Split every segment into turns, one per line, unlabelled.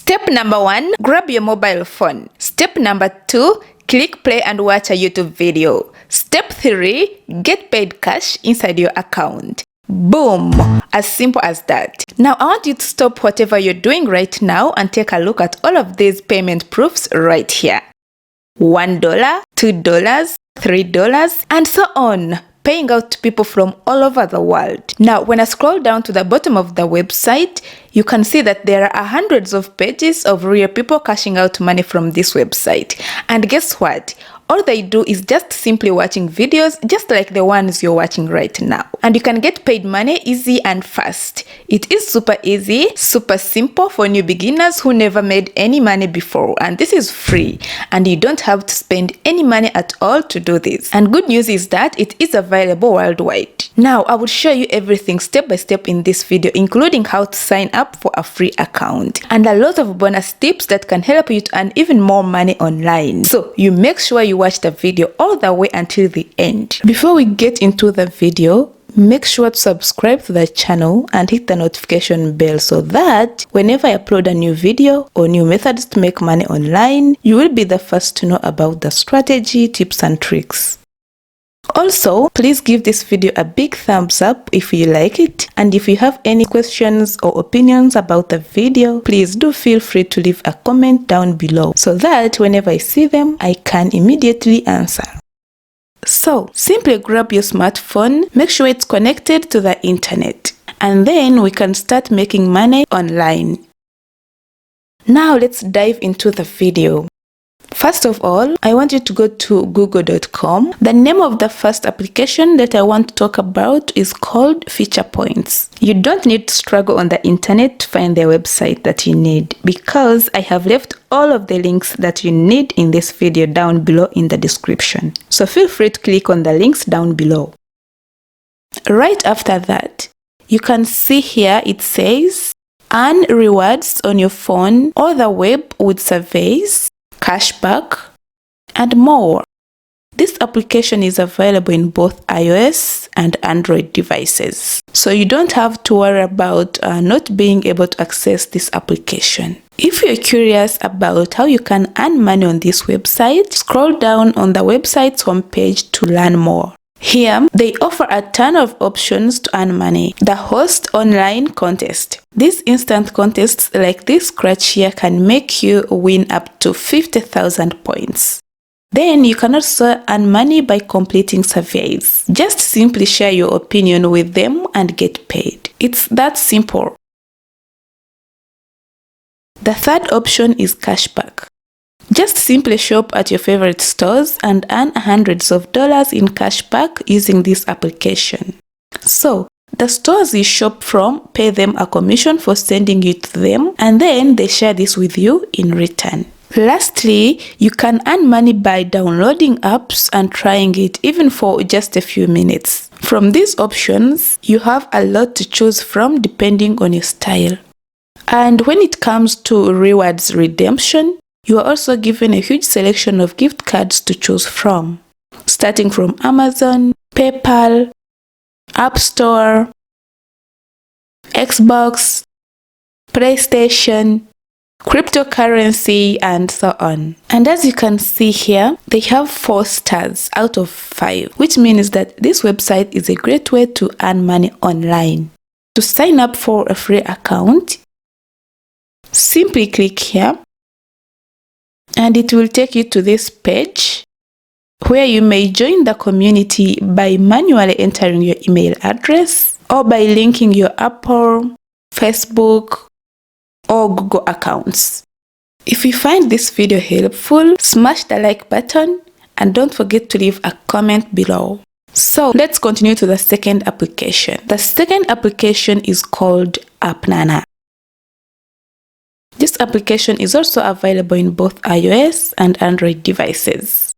Step number 1, grab your mobile phone. Step number 2, click play and watch a YouTube video. Step 3, get paid cash inside your account. Boom! As simple as that. Now I want you to stop whatever you're doing right now and take a look at all of these payment proofs right here. $1, $2, $3, and so on, paying out to people from all over the world. Now, when I scroll down to the bottom of the website, you can see that there are hundreds of pages of real people cashing out money from this website. And guess what? All they do is just simply watching videos just like the ones you're watching right now. And you can get paid money easy and fast. It is super easy, super simple for new beginners who never made any money before. And this is free. And you don't have to spend any money at all to do this. And good news is that it is available worldwide. Now, I will show you everything step by step in this video, including how to sign up for a free account. And a lot of bonus tips that can help you to earn even more money online. So you make sure you watch the video all the way until the end. Before we get into the video, make sure to subscribe to the channel and hit the notification bell so that whenever I upload a new video or new methods to make money online, you will be the first to know about the strategy, tips and tricks. Also, please give this video a big thumbs up if you like it, and if you have any questions or opinions about the video, please do feel free to leave a comment down below so that whenever I see them, I can immediately answer. So, simply grab your smartphone, make sure it's connected to the internet, and then we can start making money online. Now let's dive into the video. First of all, I want you to go to google.com. The name of the first application that I want to talk about is called Feature Points. You don't need to struggle on the internet to find the website that you need, because I have left all of the links that you need in this video down below in the description. So feel free to click on the links down below. Right after that, you can see here it says earn rewards on your phone or the web with surveys, cashback, and more. This application is available in both iOS and Android devices, so you don't have to worry about not being able to access this application. If you're curious about how you can earn money on this website, scroll down on the website's homepage to learn more. Here, they offer a ton of options to earn money. The host online contest. These instant contests like this scratch here can make you win up to 50,000 points. Then you can also earn money by completing surveys. Just simply share your opinion with them and get paid. It's that simple. The third option is cashback. Just simply shop at your favorite stores and earn hundreds of dollars in cashback using this application. So, the stores you shop from pay them a commission for sending it to them, and then they share this with you in return. Lastly, you can earn money by downloading apps and trying it even for just a few minutes. From these options, you have a lot to choose from depending on your style. And when it comes to rewards redemption, you are also given a huge selection of gift cards to choose from, starting from Amazon, PayPal, App Store, Xbox, PlayStation, cryptocurrency, and so on. And as you can see here, they have 4 stars out of 5, which means that this website is a great way to earn money online. To sign up for a free account, simply click here, and it will take you to this page where you may join the community by manually entering your email address or by linking your Apple, Facebook, or Google accounts. If you find this video helpful, smash the like button and don't forget to leave a comment below. So let's continue to the second application. The second application is called AppNana. This application is also available in both iOS and Android devices.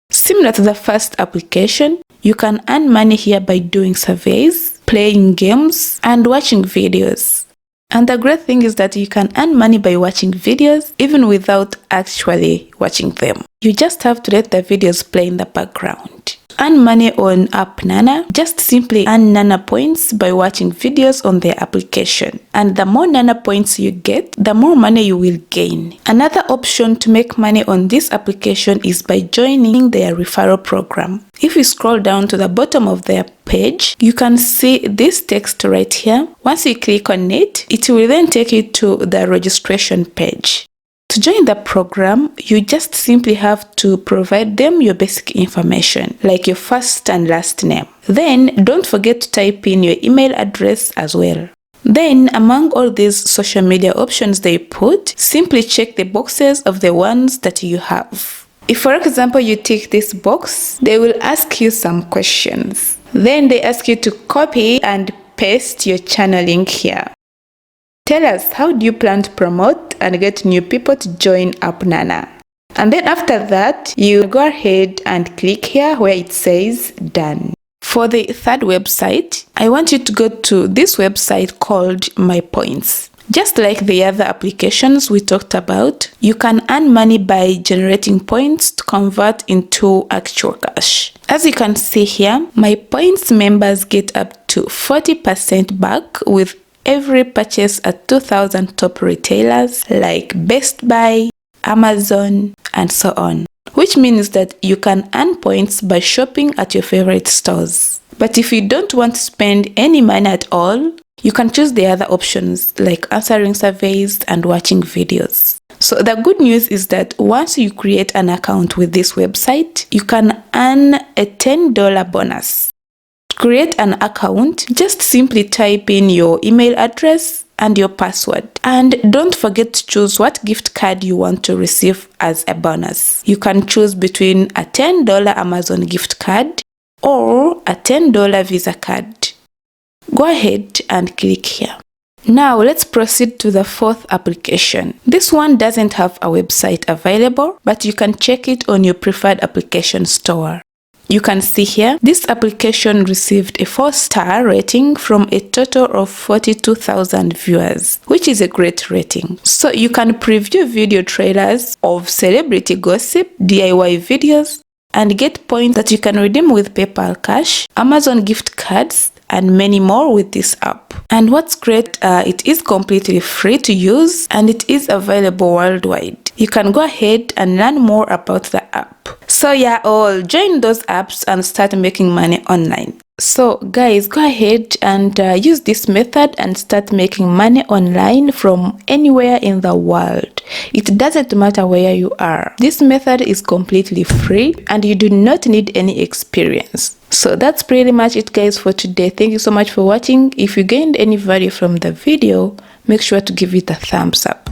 Similar to the first application, you can earn money here by doing surveys, playing games, and watching videos. And the great thing is that you can earn money by watching videos even without actually watching them. You just have to let the videos play in the background. to earn money on App Nana, just simply earn Nana points by watching videos on their application. And the more Nana points you get, the more money you will gain. Another option to make money on this application is by joining their referral program. If you scroll down to the bottom of their page, you can see this text right here. Once you click on it, it will then take you to the registration page. To join the program, you just simply have to provide them your basic information, like your first and last name. Then, don't forget to type in your email address as well. Then, among all these social media options they put, simply check the boxes of the ones that you have. If, for example, you tick this box, they will ask you some questions. Then they ask you to copy and paste your channel link here. Tell us, how do you plan to promote and get new people to join App Nana? And then after that, you go ahead and click here where it says done. For the third website, I want you to go to this website called My Points. Just like the other applications we talked about, you can earn money by generating points to convert into actual cash. As you can see here, My Points members get up to 40% back with every purchase at 2,000 top retailers like Best Buy, Amazon, and so on. Which means that you can earn points by shopping at your favorite stores. But if you don't want to spend any money at all, you can choose the other options like answering surveys and watching videos. So the good news is that once you create an account with this website, you can earn a $10 bonus. To create an account, just simply type in your email address and your password. And don't forget to choose what gift card you want to receive as a bonus. You can choose between a $10 Amazon gift card or a $10 Visa card. Go ahead and click here. Now let's proceed to the fourth application. This one doesn't have a website available, but you can check it on your preferred application store. You can see here, this application received a 4-star rating from a total of 42,000 viewers, which is a great rating. So you can preview video trailers of celebrity gossip, DIY videos, and get points that you can redeem with PayPal Cash, Amazon gift cards, and many more with this app. And what's great, it is completely free to use and it is available worldwide. You can go ahead and learn more about the app. So yeah, join those apps and start making money online. So guys, go ahead and use this method and start making money online from anywhere in the world. It doesn't matter where you are. This method is completely free and you do not need any experience. So that's pretty much it guys for today. Thank you so much for watching. If you gained any value from the video, make sure to give it a thumbs up.